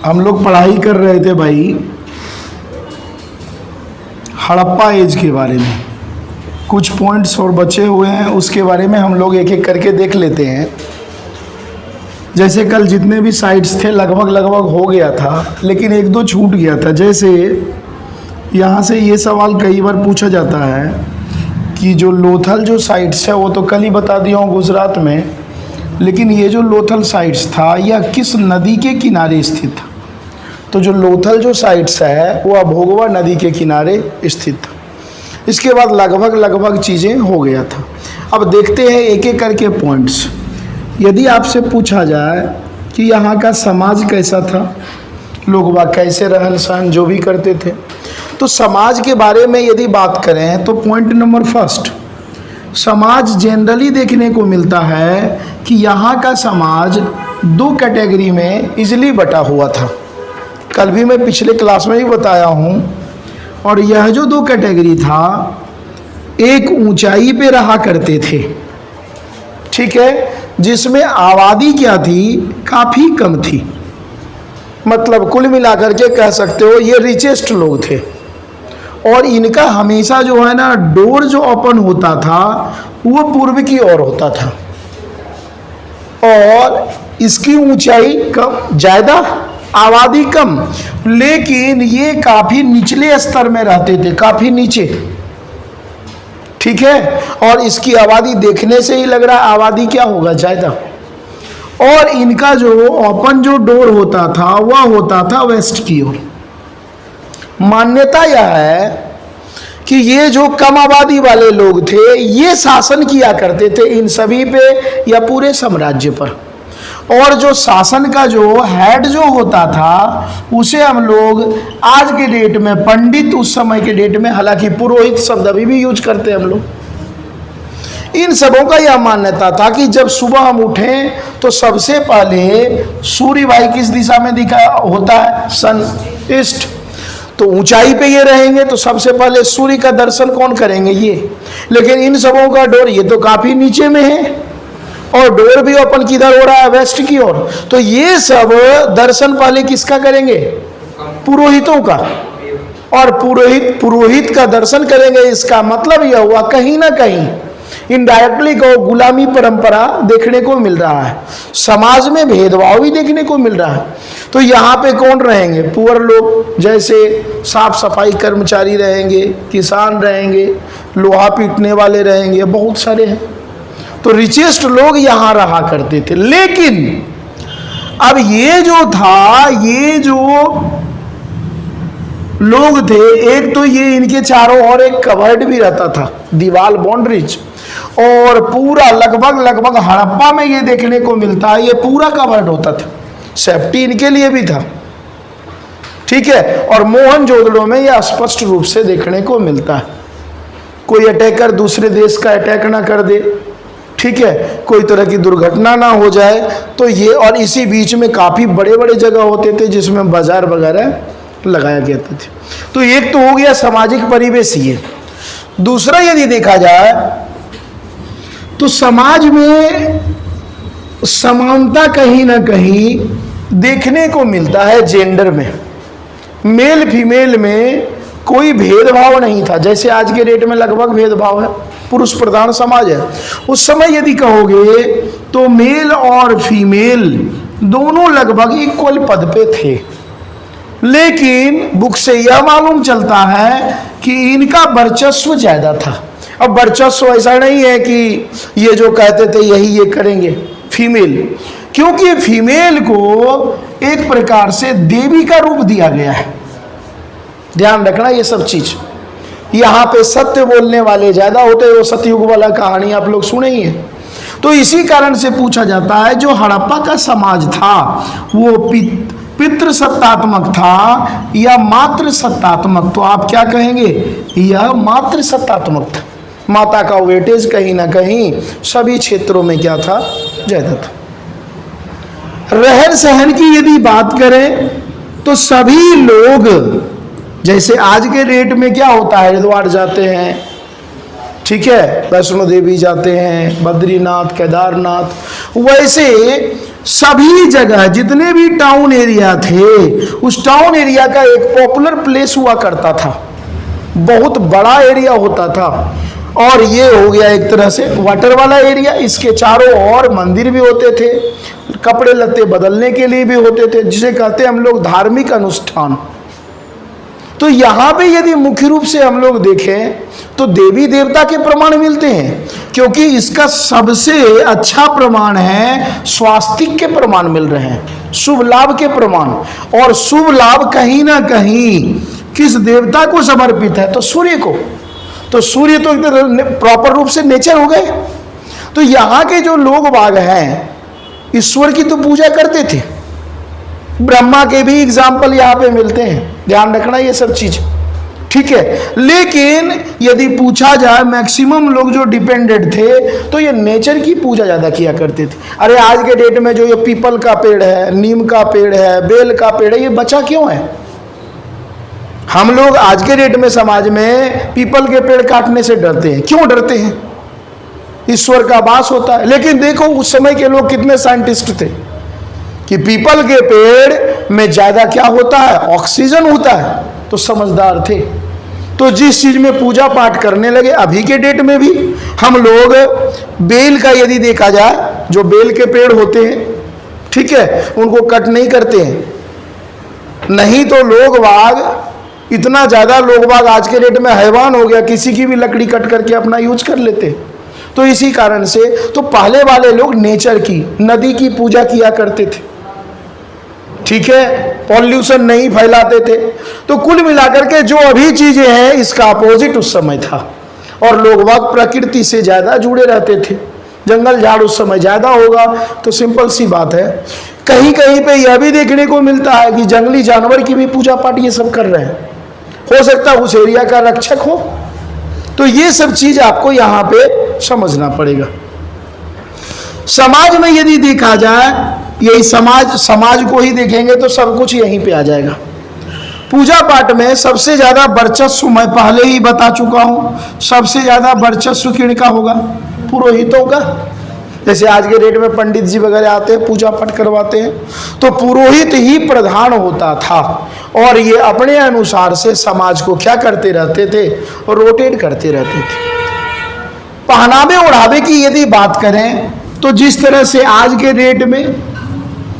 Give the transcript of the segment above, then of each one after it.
हम लोग पढ़ाई कर रहे थे भाई हड़प्पा एज के बारे में। कुछ पॉइंट्स और बचे हुए हैं, उसके बारे में हम लोग एक एक करके देख लेते हैं। जैसे कल जितने भी साइट्स थे लगभग हो गया था, लेकिन एक दो छूट गया था। जैसे यहाँ से ये सवाल कई बार पूछा जाता है कि जो लोथल जो साइट्स है वो तो कल ही बता दिया हूँ गुजरात में, लेकिन ये जो लोथल साइट्स था यह किस नदी के किनारे स्थित था। तो जो लोथल जो साइट्स है वो अभोगवा नदी के किनारे स्थित था। इसके बाद लगभग चीज़ें हो गया था। अब देखते हैं एक एक करके पॉइंट्स। यदि आपसे पूछा जाए कि यहाँ का समाज कैसा था, लोग बाग कैसे रहन सहन जो भी करते थे, तो समाज के बारे में यदि बात करें तो पॉइंट नंबर फर्स्ट, समाज जनरली देखने को मिलता है कि यहाँ का समाज दो कैटेगरी में इजली बटा हुआ था। कल भी मैं पिछले क्लास में ही बताया हूँ। और यह जो दो कैटेगरी था, एक ऊंचाई पे रहा करते थे, ठीक है, जिसमें आबादी क्या थी, काफ़ी कम थी। मतलब कुल मिलाकर के कह सकते हो ये रिचेस्ट लोग थे। और इनका हमेशा जो है ना डोर जो ओपन होता था वो पूर्व की ओर होता था, और इसकी ऊंचाई कम, ज़्यादा आबादी कम, लेकिन ये काफ़ी निचले स्तर में रहते थे, काफ़ी नीचे, ठीक है। और इसकी आबादी देखने से ही लग रहा है आबादी क्या होगा, ज़्यादा। और इनका जो ओपन जो डोर होता था वह होता था वेस्ट की ओर। मान्यता यह है कि ये जो कम आबादी वाले लोग थे ये शासन किया करते थे इन सभी पे या पूरे साम्राज्य पर। और जो शासन का जो हेड जो होता था उसे हम लोग आज के डेट में पंडित, उस समय के डेट में हालांकि पुरोहित शब्द अभी भी यूज करते हैं हम लोग। इन सबों का यह मान्यता था कि जब सुबह हम उठें तो सबसे पहले सूर्य भाई किस दिशा में दिखा होता है, सन ईस्ट। तो ऊंचाई पे ये रहेंगे तो सबसे पहले सूर्य का दर्शन कौन करेंगे, ये। लेकिन इन सबों का डोर ये तो काफी नीचे में है, और डोर भी ओपन किधर हो रहा है, वेस्ट की ओर। तो ये सब दर्शन पहले किसका करेंगे, पुरोहितों का। और पुरोहित का दर्शन करेंगे। इसका मतलब यह हुआ कहीं ना कहीं इनडायरेक्टली को गुलामी परंपरा देखने को मिल रहा है, समाज में भेदभाव भी देखने को मिल रहा है। तो यहाँ पे कौन रहेंगे, पुअर लोग, जैसे साफ सफाई कर्मचारी रहेंगे, किसान रहेंगे, लोहा पीटने वाले रहेंगे, बहुत सारे हैं। तो रिचेस्ट लोग यहाँ रहा करते थे। लेकिन अब ये जो था, ये जो लोग थे, एक तो ये इनके चारों ओर एक कवर्ड भी रहता था, दीवार, बाउंड्रीज, और पूरा लगभग हड़प्पा में ये देखने को मिलता है ये पूरा कवर्ड होता था। सेफ्टी इनके लिए भी था, ठीक है। और मोहनजोदड़ो में यह स्पष्ट रूप से देखने को मिलता है। कोई अटैकर दूसरे देश का अटैक ना कर दे, ठीक है, कोई तरह की दुर्घटना ना हो जाए, तो ये। और इसी बीच में काफ़ी बड़े बड़े जगह होते थे जिसमें बाजार वगैरह लगाया गया था। तो एक तो हो गया सामाजिक परिवेश ये। दूसरा यदि देखा जाए तो समाज में समानता कहीं ना कहीं देखने को मिलता है। जेंडर में मेल फीमेल में कोई भेदभाव नहीं था, जैसे आज के डेट में लगभग भेदभाव है, पुरुष प्रधान समाज है। उस समय यदि कहोगे तो मेल और फीमेल दोनों लगभग इक्वल पद पे थे। लेकिन बुक से यह मालूम चलता है कि इनका वर्चस्व ज्यादा था। अब वर्चस्व ऐसा नहीं है कि ये जो कहते थे यही ये करेंगे, फीमेल, क्योंकि फीमेल को एक प्रकार से देवी का रूप दिया गया है। ध्यान रखना ये सब चीज। यहाँ पे सत्य बोलने वाले ज्यादा होते हैं, वो सतयुग वाला कहानी आप लोग सुने ही है। तो इसी कारण से पूछा जाता है जो हड़प्पा का समाज था वो पितृ सत्तात्मक था या मातृ सत्तात्मक। तो आप क्या कहेंगे, यह मातृ सत्तात्मक था। माता का वेटेज कहीं ना कहीं सभी क्षेत्रों में क्या था, ज्यादा था। रहन सहन की यदि बात करें तो सभी लोग, जैसे आज के डेट में क्या होता है, हरिद्वार जाते हैं, ठीक है, वैष्णो देवी जाते हैं, बद्रीनाथ, केदारनाथ, वैसे सभी जगह जितने भी टाउन एरिया थे, उस टाउन एरिया का एक पॉपुलर प्लेस हुआ करता था, बहुत बड़ा एरिया होता था। और ये हो गया एक तरह से वाटर वाला एरिया। इसके चारों ओर मंदिर भी होते थे, कपड़े लत्ते बदलने के लिए भी होते थे, जिसे कहते हैं हम लोग धार्मिक अनुष्ठान। तो यहाँ पे यदि मुख्य रूप से हम लोग देखें तो देवी देवता के प्रमाण मिलते हैं, क्योंकि इसका सबसे अच्छा प्रमाण है स्वास्तिक के प्रमाण मिल रहे हैं, शुभ लाभ के प्रमाण। और शुभ लाभ कहीं ना कहीं किस देवता को समर्पित है? तो सूर्य को। तो सूर्य तो प्रॉपर रूप से नेचर हो गए। तो यहाँ के जो लोग बाग हैं ईश्वर की तो पूजा करते थे। ब्रह्मा के भी एग्जाम्पल यहाँ पे मिलते हैं, ध्यान रखना ये सब चीज, ठीक है। लेकिन यदि पूछा जाए मैक्सिमम लोग जो डिपेंडेंट थे तो ये नेचर की पूजा ज्यादा किया करते थे। अरे आज के डेट में जो ये पीपल का पेड़ है, नीम का पेड़ है, बेल का पेड़ है, ये बचा क्यों है? हम लोग आज के डेट में समाज में पीपल के पेड़ काटने से डरते हैं। क्यों डरते हैं? ईश्वर का वास होता है। लेकिन देखो उस समय के लोग कितने साइंटिस्ट थे कि पीपल के पेड़ में ज्यादा क्या होता है? ऑक्सीजन होता है। तो समझदार थे। तो जिस चीज में पूजा पाठ करने लगे, अभी के डेट में भी हम लोग बेल का यदि देखा जाए, जो बेल के पेड़ होते हैं, ठीक है, उनको कट नहीं करते हैं। नहीं तो लोग बाग इतना ज्यादा लोग बाग आज के डेट में हैवान हो गया, किसी की भी लकड़ी कट करके अपना यूज कर लेते। तो इसी कारण से तो पहले वाले लोग नेचर की, नदी की पूजा किया करते थे, ठीक है, पॉल्यूशन नहीं फैलाते थे। तो कुल मिलाकर के जो अभी चीजें हैं इसका अपोजिट उस समय था। और लोग बाग प्रकृति से ज्यादा जुड़े रहते थे। जंगल झाड़ उस समय ज्यादा होगा तो सिंपल सी बात है। कहीं कहीं पे यह भी देखने को मिलता है कि जंगली जानवर की भी पूजा पाठ ये सब कर रहे हैं। हो सकता है उस एरिया का रक्षक हो। तो ये सब चीज आपको यहां पे समझना पड़ेगा। समाज में यदि देखा जाए, यही समाज को ही देखेंगे तो सब कुछ यहीं पे आ जाएगा। पूजा पाठ में सबसे ज्यादा वर्चस्व मैं पहले ही बता चुका हूं, सबसे ज्यादा वर्चस्व किनका होगा? पुरोहितों का। जैसे आज के डेट में पंडित जी वगैरह आते हैं, पूजा पाठ करवाते हैं, तो पुरोहित ही प्रधान होता था। और ये अपने अनुसार से समाज को क्या करते रहते थे? रोटेट करते रहते थे। पहनावे ओढ़ावे की यदि बात करें तो जिस तरह से आज के डेट में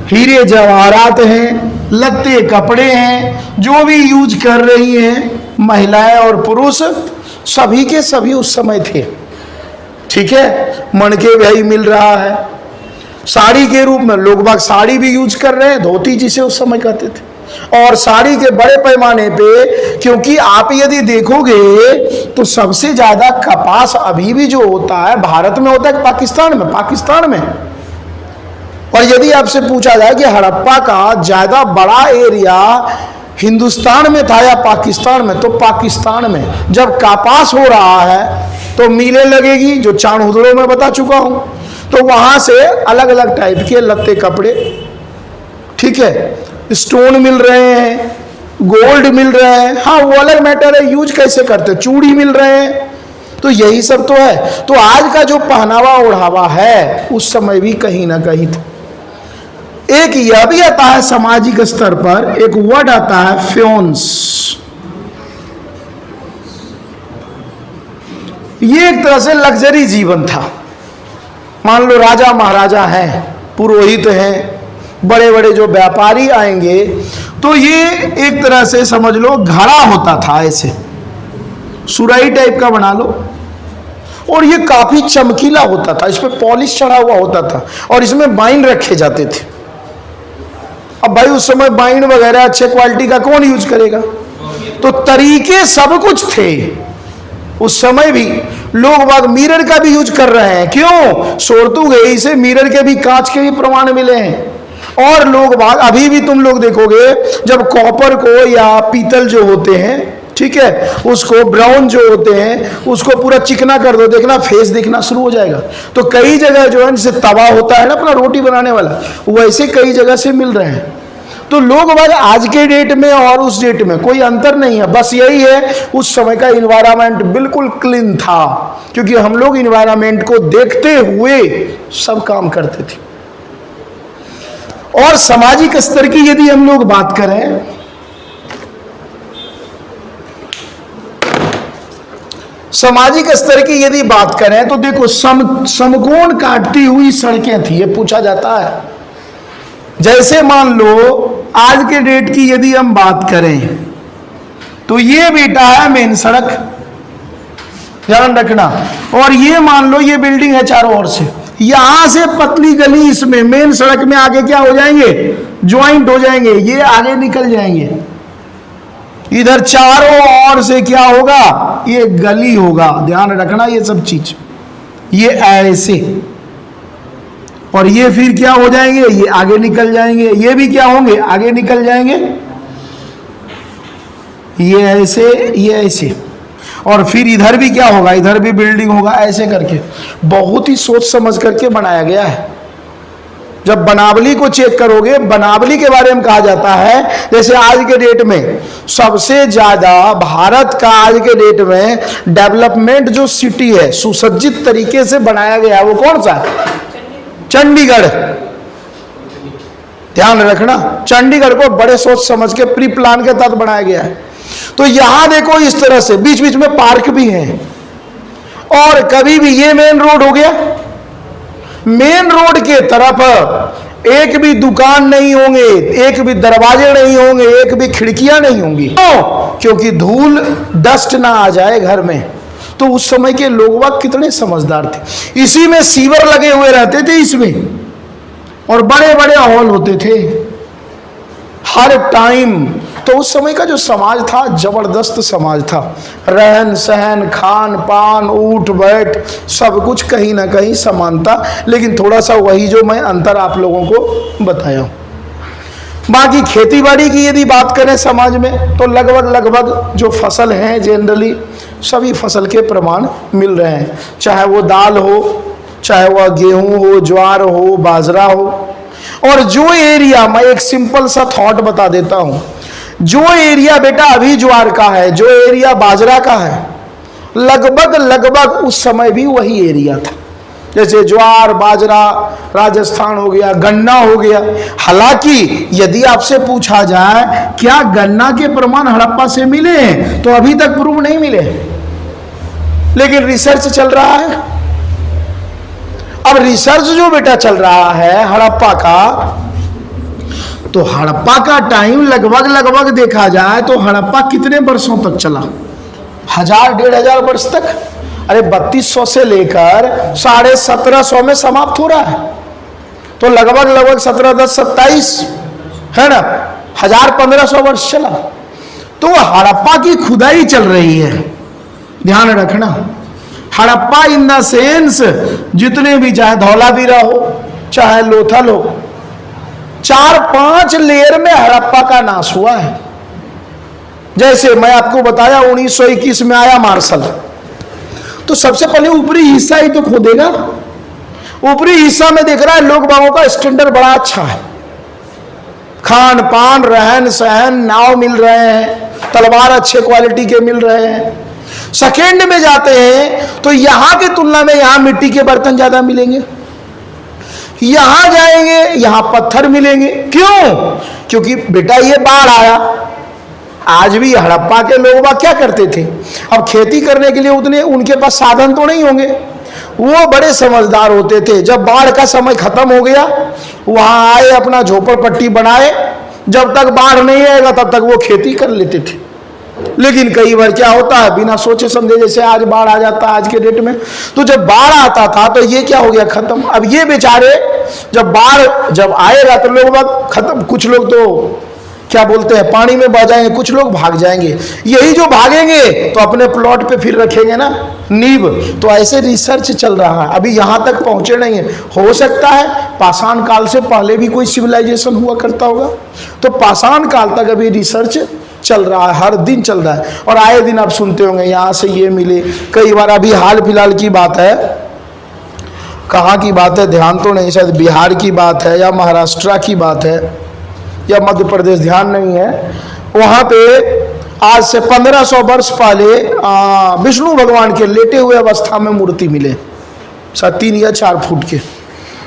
हीरे जवाहरात हैं, लत्ते कपड़े हैं, जो भी यूज कर रही हैं महिलाएं और पुरुष, सभी के सभी उस समय थे, ठीक है। मणके भाई मिल रहा है, साड़ी के रूप में लोग बाग साड़ी भी यूज कर रहे हैं, धोती जिसे उस समय कहते थे। और साड़ी के बड़े पैमाने पे, क्योंकि आप यदि देखोगे तो सबसे ज्यादा कपास अभी भी जो होता है भारत में होता है, पाकिस्तान में। और यदि आपसे पूछा जाए कि हड़प्पा का ज्यादा बड़ा एरिया हिंदुस्तान में था या पाकिस्तान में, तो पाकिस्तान में। जब कपास हो रहा है तो मिलें लगेगी, जो चांद हुदड़ों में बता चुका हूं, तो वहां से अलग अलग टाइप के लत्ते कपड़े, ठीक है, स्टोन मिल रहे हैं, गोल्ड मिल रहे हैं, हाँ वो अलग मैटर है, यूज कैसे करते, चूड़ी मिल रहे हैं। तो यही सब तो है। तो आज का जो पहनावा ओढ़ावा है उस समय भी कहीं ना कहीं था। एक यह भी आता है सामाजिक स्तर पर, एक वर्ड आता है फ्योन्स। ये एक तरह से लग्जरी जीवन था। मान लो राजा महाराजा हैं, पुरोहित हैं, बड़े बड़े जो व्यापारी आएंगे, तो ये एक तरह से समझ लो घड़ा होता था, ऐसे सुराही टाइप का बना लो, और ये काफी चमकीला होता था, इस पे पॉलिश चढ़ा हुआ होता था, और इसमें बाइन रखे जाते थे। अब भाई उस समय बाइन वगैरह अच्छे क्वालिटी का कौन यूज करेगा? तो तरीके सब कुछ थे उस समय भी। लोग बाग मिरर का भी यूज कर रहे हैं। क्यों? सोरतुगई से मिरर के भी, कांच के भी प्रमाण मिले हैं। और लोग बाग अभी भी तुम लोग देखोगे, जब कॉपर को या पीतल जो होते हैं, ठीक है, उसको ब्राउन जो होते हैं उसको पूरा चिकना कर दो, देखना फेस दिखना शुरू हो जाएगा। तो कई जगह जो है जैसे तवा होता है ना अपना रोटी बनाने वाला, वैसे कई जगह से मिल रहे हैं। तो लोग बाग आज के डेट में और उस डेट में कोई अंतर नहीं है, बस यही है उस समय का इन्वायरमेंट बिल्कुल क्लीन था, क्योंकि हम लोग इन्वायरमेंट को देखते हुए सब काम करते थे। और सामाजिक स्तर की यदि हम लोग बात करें, सामाजिक स्तर की यदि बात करें तो देखो समकोण काटती हुई सड़कें थी, ये पूछा जाता है। जैसे मान लो आज के डेट की यदि हम बात करें तो ये बेटा है मेन सड़क, ध्यान रखना, और ये मान लो ये बिल्डिंग है चारों ओर से, यहां से पतली गली इसमें मेन सड़क में आगे क्या हो जाएंगे, ज्वाइंट हो जाएंगे, ये आगे निकल जाएंगे। इधर चारों ओर से क्या होगा, ये गली होगा, ध्यान रखना ये सब चीज, ये ऐसे, और ये फिर क्या हो जाएंगे, ये आगे निकल जाएंगे, ये भी क्या होंगे, आगे निकल जाएंगे, ये ऐसे, ये ऐसे, और फिर इधर भी क्या होगा, इधर भी बिल्डिंग होगा, ऐसे करके बहुत ही सोच समझ करके बनाया गया है। जब बनावली को चेक करोगे, बनावली के बारे में कहा जाता है, जैसे आज के डेट में सबसे ज्यादा भारत का आज के डेट में डेवलपमेंट जो सिटी है, सुसज्जित तरीके से बनाया गया, वो कौन सा है, चंडीगढ़। ध्यान रखना, चंडीगढ़ को बड़े सोच समझ के प्री प्लान के तहत बनाया गया है। तो यहां देखो इस तरह से बीच बीच में पार्क भी है, और कभी भी ये मेन रोड हो गया, मेन रोड के तरफ एक भी दुकान नहीं होंगे, एक भी दरवाजे नहीं होंगे, एक भी खिड़कियां नहीं होंगी, क्योंकि धूल डस्ट ना आ जाए घर में। तो उस समय के लोग वह कितने समझदार थे, इसी में सीवर लगे हुए रहते थे इसमें, और बड़े बड़े हॉल होते थे हर टाइम। तो उस समय का जो समाज था जबरदस्त समाज था, रहन सहन खान पान उठ बैठ सब कुछ कहीं ना कहीं समान था, लेकिन थोड़ा सा वही जो मैं अंतर आप लोगों को बताया हूं। बाकी खेती बाड़ी की यदि बात करें समाज में, तो लगभग जो फसल हैं जनरली सभी फसल के प्रमाण मिल रहे हैं, चाहे वो दाल हो, चाहे वह गेहूं हो, ज्वार हो, बाजरा हो। और जो एरिया, मैं एक सिंपल सा थॉट बता देता हूं, जो एरिया बेटा अभी ज्वार का है, जो एरिया बाजरा का है, लगभग उस समय भी वही एरिया था। जैसे ज्वार बाजरा राजस्थान हो गया, गन्ना हो गया। हालांकि यदि आपसे पूछा जाए क्या गन्ना के प्रमाण हड़प्पा से मिले हैं, तो अभी तक प्रूव नहीं मिले, लेकिन रिसर्च चल रहा है। अब रिसर्च जो बेटा चल रहा है हड़प्पा का, तो हड़प्पा का टाइम लगभग देखा जाए तो हड़प्पा कितने वर्षों तक चला, 1000-1500 वर्ष तक। अरे 3200 से लेकर 1750 में समाप्त हो रहा है, तो लगभग 1710-27 है ना, 1000-1500 वर्ष चला। तो हड़प्पा की खुदाई चल रही है, ध्यान रखना। हड़प्पा इन द सेंस जितने भी, चाहे धौलावीरा हो चाहे लोथल हो, 4-5 लेयर में हड़प्पा का नाश हुआ है। जैसे मैं आपको बताया 1921 में आया मार्शल, तो सबसे पहले ऊपरी हिस्सा ही तो खोदेगा। ऊपरी हिस्सा में देख रहा है लोग बागों का स्टैंडर्ड बड़ा अच्छा है, खान पान रहन सहन नाव मिल रहे हैं, तलवार अच्छे क्वालिटी के मिल रहे हैं। सेकेंड में जाते हैं तो यहां की तुलना में यहां मिट्टी के बर्तन ज्यादा मिलेंगे, यहां जाएंगे यहां पत्थर मिलेंगे। क्यों? क्योंकि बेटा ये बाढ़ आया। आज भी हड़प्पा के लोग बाग क्या करते थे, अब खेती करने के लिए उतने उनके पास साधन तो नहीं होंगे, वो बड़े समझदार होते थे। जब बाढ़ का समय खत्म हो गया, वहां आए, अपना झोपड़पट्टी बनाए, जब तक बाढ़ नहीं आएगा तब तक वो खेती कर लेते थे। लेकिन कई बार क्या होता है, बिना सोचे समझे, जैसे आज बाढ़ आ जाता है आज के डेट में, तो जब बाढ़ आता था तो ये क्या हो गया, खत्म। अब ये बेचारे जब बाढ़ जब आएगा तो लोग बाग खत्म, कुछ लोग तो क्या बोलते हैं पानी में बह जाएंगे, कुछ लोग भाग जाएंगे। यही जो भागेंगे तो अपने प्लॉट पे फिर रखेंगे ना नींव। तो ऐसे रिसर्च चल रहा है, अभी यहां तक पहुंचे नहीं है। हो सकता है पाषाण काल से पहले भी कोई सिविलाइजेशन हुआ करता होगा, तो पाषाण काल तक अभी रिसर्च चल रहा है, हर दिन चल रहा है। और आए दिन आप सुनते होंगे यहाँ से ये मिले। कई बार अभी हाल फिलहाल की बात है, कहाँ की बात है ध्यान तो नहीं, शायद बिहार की बात है या महाराष्ट्र की बात है या मध्य प्रदेश, ध्यान नहीं है। वहाँ पे आज से 1500 वर्ष पहले विष्णु भगवान के लेटे हुए अवस्था में मूर्ति मिले, शायद 3 या 4 फुट के।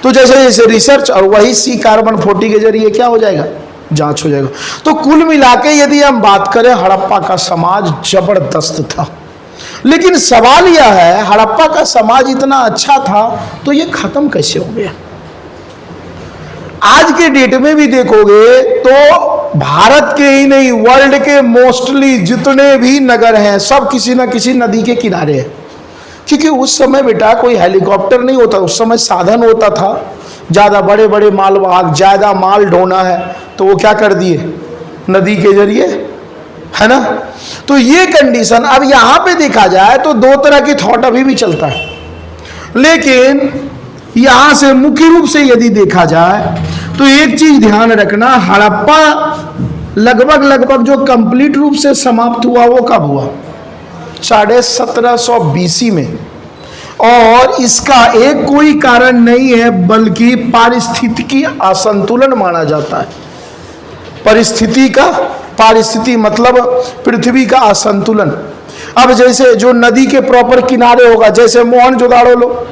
तो जैसे जैसे रिसर्च और वही C-carbon-40 के जरिए क्या हो जाएगा, जांच हो जाएगा। तो कुल मिला के यदि हम बात करें, हड़प्पा का समाज जबरदस्त था। लेकिन सवाल यह है, हड़प्पा का समाज इतना अच्छा था तो ये खत्म कैसे हो गया? आज के डेट में भी देखोगे तो भारत के ही नहीं, वर्ल्ड के मोस्टली जितने भी नगर हैं सब किसी न किसी नदी के किनारे हैं। क्योंकि उस समय बेटा कोई हेलीकॉप्टर नहीं होता, उस समय साधन होता था, ज़्यादा बड़े बड़े मालवाहक, ज़्यादा माल ढोना है तो वो क्या कर दिए, नदी के जरिए, है ना। तो ये कंडीशन, अब यहाँ पे देखा जाए तो दो तरह की थॉट अभी भी चलता है। लेकिन यहाँ से मुख्य रूप से यदि देखा जाए तो एक चीज ध्यान रखना, हड़प्पा लगभग जो कंप्लीट रूप से समाप्त हुआ वो कब हुआ, 1750 BC में। और इसका एक कोई कारण नहीं है बल्कि पारिस्थितिकी असंतुलन माना जाता है। पारिस्थिति मतलब पृथ्वी का असंतुलन। अब जैसे जो नदी के प्रॉपर किनारे होगा, जैसे मोहनजोदाड़ो लो,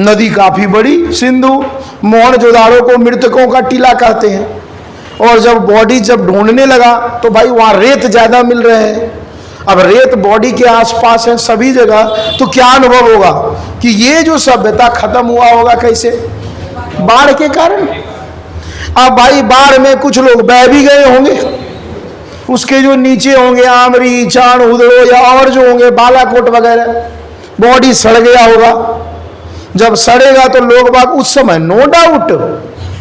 नदी काफी बड़ी सिंधु, मोहनजोदाड़ो को मृतकों का टीला कहते हैं। और जब बॉडी जब ढूंढने लगा तो भाई वहां रेत ज्यादा मिल रहे हैं। अब रेत बॉडी के आसपास है सभी जगह, तो क्या अनुभव होगा कि ये जो सभ्यता खत्म हुआ होगा कैसे, बाढ़ के कारण। अब भाई बाढ़ में कुछ लोग बह भी गए होंगे, उसके जो नीचे होंगे आमरी, चाण, उदड़ो या और जो होंगे बालाकोट वगैरह, बॉडी सड़ गया होगा। जब सड़ेगा तो लोग बाग उस समय नो डाउट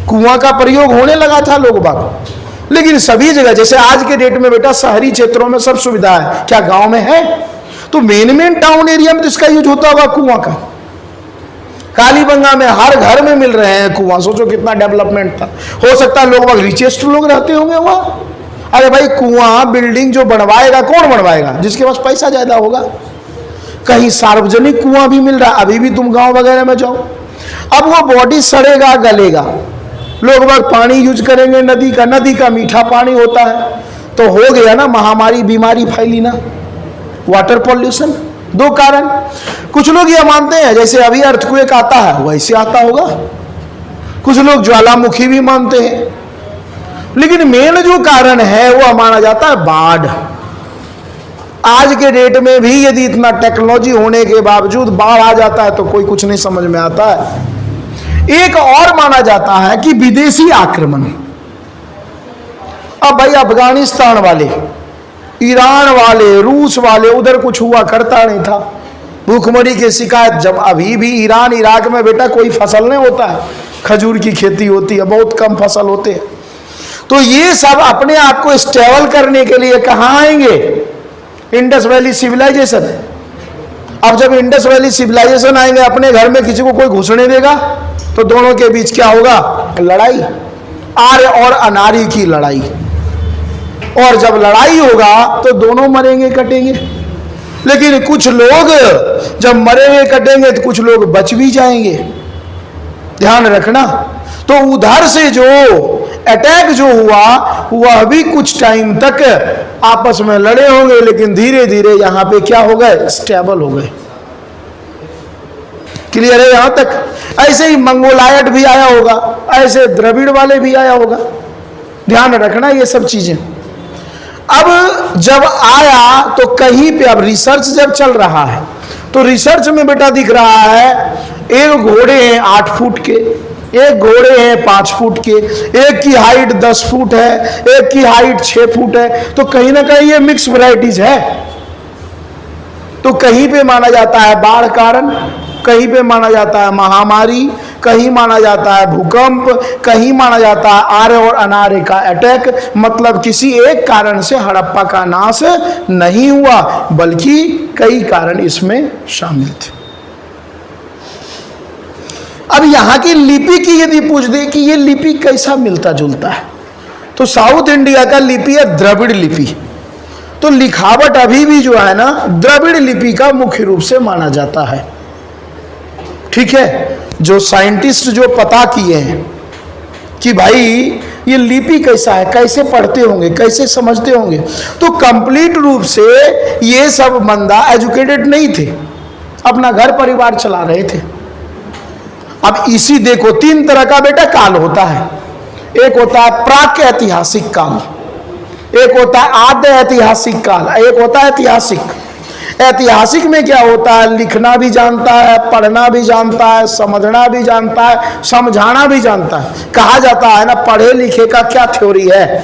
कुआं का प्रयोग होने लगा था लोग बाग, लेकिन सभी जगह जैसे आज के डेट में बेटा शहरी क्षेत्रों में सब सुविधा है, क्या गांव में है? तो मेन टाउन एरिया में तो इसका यूज होता होगा कुआं का। कालीबंगा में हर घर में मिल रहे हैं कुआं, सोचो कितना डेवलपमेंट था। हो सकता है लोग बाग रिचेस्ट लोग रहते होंगे वहां। अरे भाई कुआं बिल्डिंग जो बनवाएगा कौन बनवाएगा, जिसके पास पैसा ज्यादा होगा। कहीं सार्वजनिक कुआं भी मिल रहा है, अभी भी तुम गांव वगैरह में जाओ। अब वो बॉडी सड़ेगा गलेगा, लोग बाग पानी यूज करेंगे नदी का मीठा पानी होता है, तो हो गया ना महामारी, बीमारी फैली ना, वाटर पॉल्यूशन। दो कारण। कुछ लोग ये मानते हैं जैसे अभी अर्थक्वेक आता है वैसे आता होगा, कुछ लोग ज्वालामुखी भी मानते हैं। लेकिन मेन जो कारण है वो माना जाता है बाढ़। आज के डेट में भी यदि इतना टेक्नोलॉजी होने के बावजूद बाढ़ आ जाता है तो कोई कुछ नहीं समझ में आता है। एक और माना जाता है कि विदेशी आक्रमण। अब भाई अफगानिस्तान वाले, ईरान वाले, रूस वाले, उधर कुछ हुआ करता नहीं था, भूखमरी की शिकायत। जब अभी भी ईरान इराक में बेटा कोई फसल नहीं होता है, खजूर की खेती होती है, बहुत कम फसल होते हैं। तो ये सब अपने आप को स्टेबल करने के लिए कहाँ आएंगे, इंडस वैली सिविलाइजेशन। अब जब इंडस वैली सिविलाइजेशन आएंगे, अपने घर में किसी को कोई घुसने देगा तो दोनों के बीच क्या होगा, लड़ाई, आर्य और अनार्य की लड़ाई। और जब लड़ाई होगा तो दोनों मरेंगे कटेंगे। लेकिन कुछ लोग जब मरेंगे कटेंगे तो कुछ लोग बच भी जाएंगे, ध्यान रखना। तो उधर से जो अटैक जो हुआ वह भी कुछ टाइम तक आपस में लड़े होंगे, लेकिन धीरे धीरे यहां पे क्या हो गए, स्टेबल हो गए। क्लियर है यहां तक? ऐसे ही मंगोलायट भी आया होगा, ऐसे द्रविड़ वाले भी आया होगा, ध्यान रखना ये सब चीजें। अब जब आया तो कहीं पे, अब रिसर्च जब चल रहा है तो रिसर्च में बेटा दिख रहा है एक घोड़े हैं 8 फुट के, एक घोड़े हैं 5 फुट के, एक की हाइट 10 फुट है, एक की हाइट 6 फुट है। तो कहीं ना कहीं ये मिक्स वैरायटीज है। तो कहीं पे माना जाता है बाढ़ कारण, कहीं पे माना जाता है महामारी, कहीं माना जाता है भूकंप, कहीं माना जाता है आर्य और अनार्य का अटैक। मतलब किसी एक कारण से हड़प्पा का नाश नहीं हुआ, बल्कि कई कारण इसमें शामिल थे। अब यहां की लिपि की यदि पूछ दे कि ये लिपि कैसा मिलता जुलता है, तो साउथ इंडिया का लिपि है द्रविड़ लिपि। तो लिखावट अभी भी जो है ना द्रविड़ लिपि का मुख्य रूप से माना जाता है। ठीक है, जो साइंटिस्ट जो पता किए हैं कि भाई ये लिपि कैसा है, कैसे पढ़ते होंगे, कैसे समझते होंगे, तो कंप्लीट रूप से ये सब बंदा एजुकेटेड नहीं थे, अपना घर परिवार चला रहे थे। अब इसी देखो 3 तरह का बेटा काल होता है। एक होता है प्राक ऐतिहासिक काल, एक होता है आद्य ऐतिहासिक काल, एक होता है ऐतिहासिक। ऐतिहासिक में क्या होता है, लिखना भी जानता है, पढ़ना भी जानता है, समझना भी जानता है, समझाना भी जानता है। कहा जाता है ना, पढ़े लिखे का क्या थ्योरी है,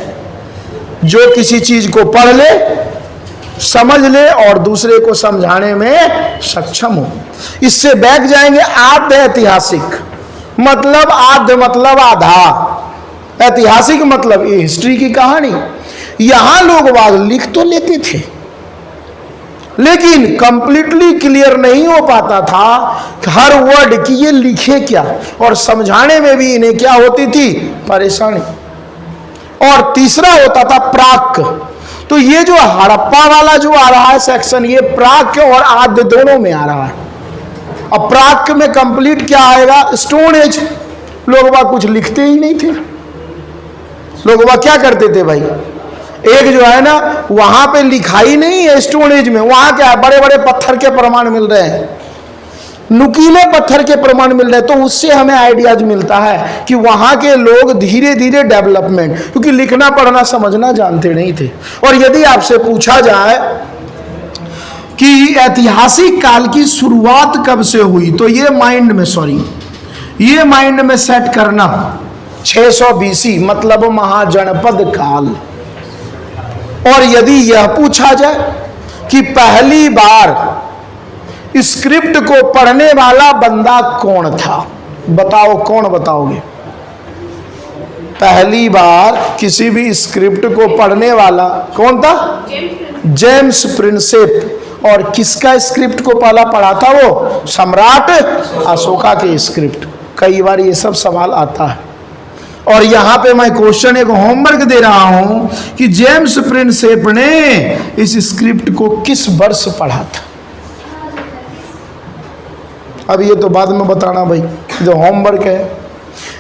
जो किसी चीज को पढ़ ले, समझ ले और दूसरे को समझाने में सक्षम हो। इससे बैक जाएंगे आद्य ऐतिहासिक, मतलब आद्य मतलब आधा, ऐतिहासिक मतलब ये हिस्ट्री की कहानी। यहां लोग बात लिख तो लेते थे लेकिन कंप्लीटली क्लियर नहीं हो पाता था हर वर्ड कि ये लिखे क्या, और समझाने में भी इन्हें क्या होती थी, परेशानी। और तीसरा होता था प्राक। तो ये जो हड़प्पा वाला जो आ रहा है सेक्शन, ये प्राक और आद्य दोनों में आ रहा है। अब प्राक में कंप्लीट क्या आएगा, स्टोन एज। लोग बाग कुछ लिखते ही नहीं थे। लोग बाग क्या करते थे भाई, एक जो है ना वहां पे लिखाई नहीं है स्टोन एज में, वहां क्या बड़े बड़े पत्थर के प्रमाण मिल रहे हैं, नुकीले पत्थर के प्रमाण मिल रहे हैं। तो उससे हमें आइडियाज मिलता है कि वहां के लोग धीरे धीरे डेवलपमेंट, क्योंकि लिखना पढ़ना समझना जानते नहीं थे। और यदि आपसे पूछा जाए कि ऐतिहासिक काल की शुरुआत कब से हुई, तो ये माइंड में सेट करना 600 BC मतलब महाजनपद काल। और यदि यह पूछा जाए कि पहली बार स्क्रिप्ट को पढ़ने वाला बंदा कौन था, बताओ कौन बताओगे? पहली बार किसी भी स्क्रिप्ट को पढ़ने वाला कौन था? James Prinsep. और किसका स्क्रिप्ट को पहला पढ़ा था? वो सम्राट अशोका के स्क्रिप्ट। कई बार ये सब सवाल आता है और यहां पे मैं क्वेश्चन एक होमवर्क दे रहा हूं कि जेम्स प्रिंसेप ने इस स्क्रिप्ट को किस वर्ष पढ़ा था। अब ये तो बाद में बताना भाई, जो होमवर्क है।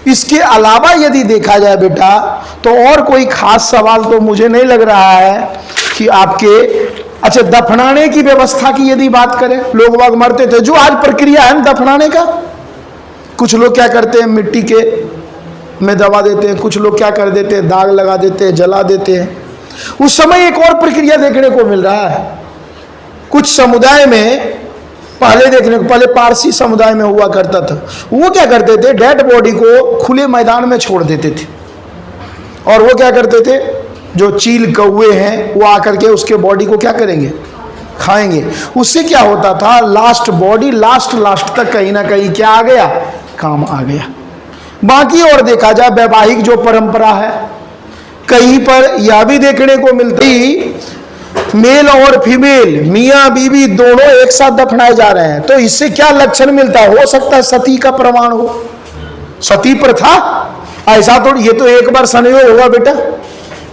इसके अलावा यदि देखा जाए बेटा, तो और कोई खास सवाल तो मुझे नहीं लग रहा है कि आपके। अच्छा, दफनाने की व्यवस्था की यदि बात करें, लोग बाग मरते थे, जो आज प्रक्रिया है दफनाने का, कुछ लोग क्या करते हैं मिट्टी के में दबा देते हैं, कुछ लोग क्या कर देते हैं दाग लगा देते हैं, जला देते हैं। उस समय एक और प्रक्रिया देखने को मिल रहा है कुछ समुदाय में। पहले पारसी समुदाय में हुआ करता था, वो क्या करते थे, डेड बॉडी को खुले मैदान में छोड़ देते थे और वो क्या करते थे, जो चील कौवे हैं वो आकर के उसके बॉडी को क्या करेंगे, खाएंगे। उससे क्या होता था, लास्ट बॉडी लास्ट तक कहीं ना कहीं क्या आ गया, काम आ गया। बाकी और देखा जाए वैवाहिक जो परंपरा है, कहीं पर यह भी देखने को मिलती मेल और फीमेल मियां बीवी दोनों एक साथ दफनाए जा रहे हैं। तो इससे क्या लक्षण मिलता है? हो सकता है सती का प्रमाण हो, सती प्रथा। ऐसा तो ये तो एक बार संयोग होगा बेटा,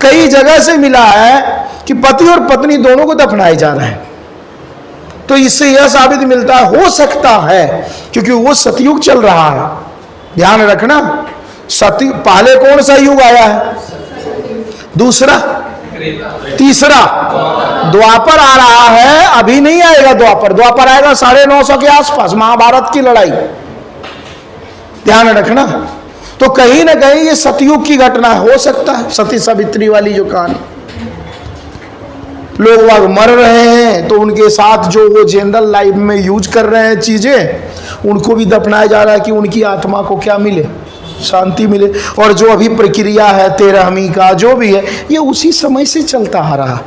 कई जगह से मिला है कि पति और पत्नी दोनों को दफनाए जा रहे हैं। तो इससे यह साबित मिलता है, हो सकता है क्योंकि वो सतयुग चल रहा है। ध्यान रखना, सती पहले कौन सा युग आया है, दूसरा, तीसरा द्वापर आ रहा है, अभी नहीं आएगा द्वापर आएगा 950 के आसपास, महाभारत की लड़ाई। ध्यान रखना। तो कहीं ना कहीं ये सतयुग की घटना हो सकता है, सती सावित्री वाली जो कहानी। लोग वहां मर रहे हैं तो उनके साथ जो वो जनरल लाइफ में यूज कर रहे हैं चीजें, उनको भी दफनाया जा रहा है कि उनकी आत्मा को क्या मिले, शांति मिले। और जो अभी प्रक्रिया है 13वीं का जो भी है, ये उसी समय से चलता आ रहा।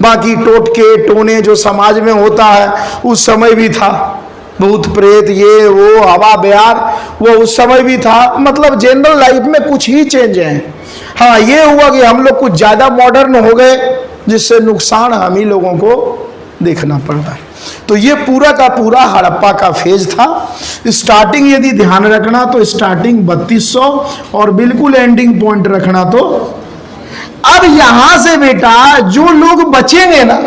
बाकी टोटके टोने जो समाज में होता है उस समय भी था, भूत प्रेत ये वो हवा बयार वो उस समय भी था। मतलब जनरल लाइफ में कुछ ही चेंज है। हाँ, ये हुआ कि हम लोग कुछ ज्यादा मॉडर्न हो गए जिससे नुकसान हम ही लोगों को देखना पड़ रहा है। तो ये पूरा का पूरा हड़प्पा का फेज था। स्टार्टिंग यदि ध्यान रखना तो स्टार्टिंग 3200 और बिल्कुल एंडिंग पॉइंट रखना। तो अब यहां से बेटा जो लोग बचेंगे ना,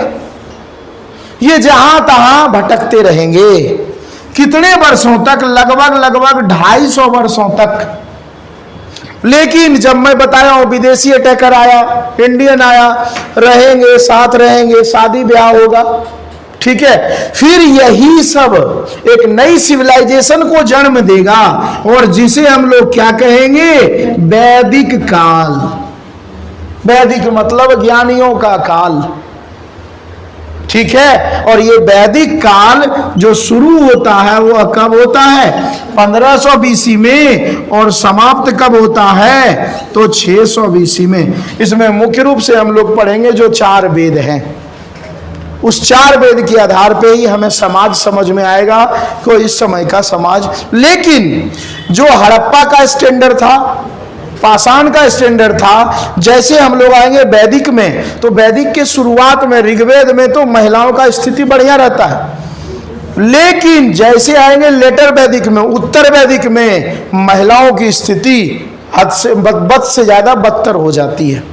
ये जहां तहां भटकते रहेंगे। कितने वर्षों तक? लगभग 250 वर्षों तक। लेकिन जब मैं बताया हूं विदेशी अटैकर आया, इंडियन आया, रहेंगे, साथ रहेंगे, शादी ब्याह होगा, ठीक है, फिर यही सब एक नई सिविलाइजेशन को जन्म देगा और जिसे हम लोग क्या कहेंगे, वैदिक काल। वैदिक मतलब ज्ञानियों का काल, ठीक है। और ये वैदिक काल जो शुरू होता है वो कब होता है, 1500 बीसी में, और समाप्त कब होता है, तो 600 बीसी में। इसमें मुख्य रूप से हम लोग पढ़ेंगे जो 4 वेद हैं, उस 4 वेद के आधार पे ही हमें समाज समझ में आएगा कि इस समय का समाज। लेकिन जो हड़प्पा का स्टैंडर्ड था, पाषाण का स्टैंडर्ड था, जैसे हम लोग आएंगे वैदिक में, तो वैदिक के शुरुआत में ऋग्वेद में तो महिलाओं का स्थिति बढ़िया रहता है, लेकिन जैसे आएंगे लेटर वैदिक में, उत्तर वैदिक में, महिलाओं की स्थिति हद से बद से ज्यादा बदतर हो जाती है।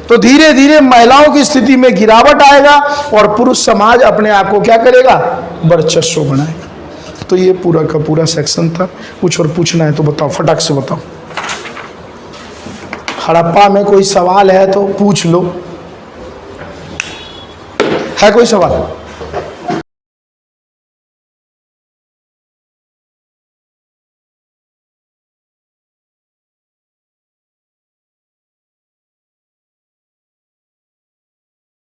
तो धीरे धीरे महिलाओं की स्थिति में गिरावट आएगा और पुरुष समाज अपने आप को क्या करेगा, वर्चस्व बनाएगा। तो ये पूरा का पूरा सेक्शन था। कुछ और पूछना है तो बताओ, फटाक से बताओ। हड़प्पा में कोई सवाल है तो पूछ लो, है कोई सवाल?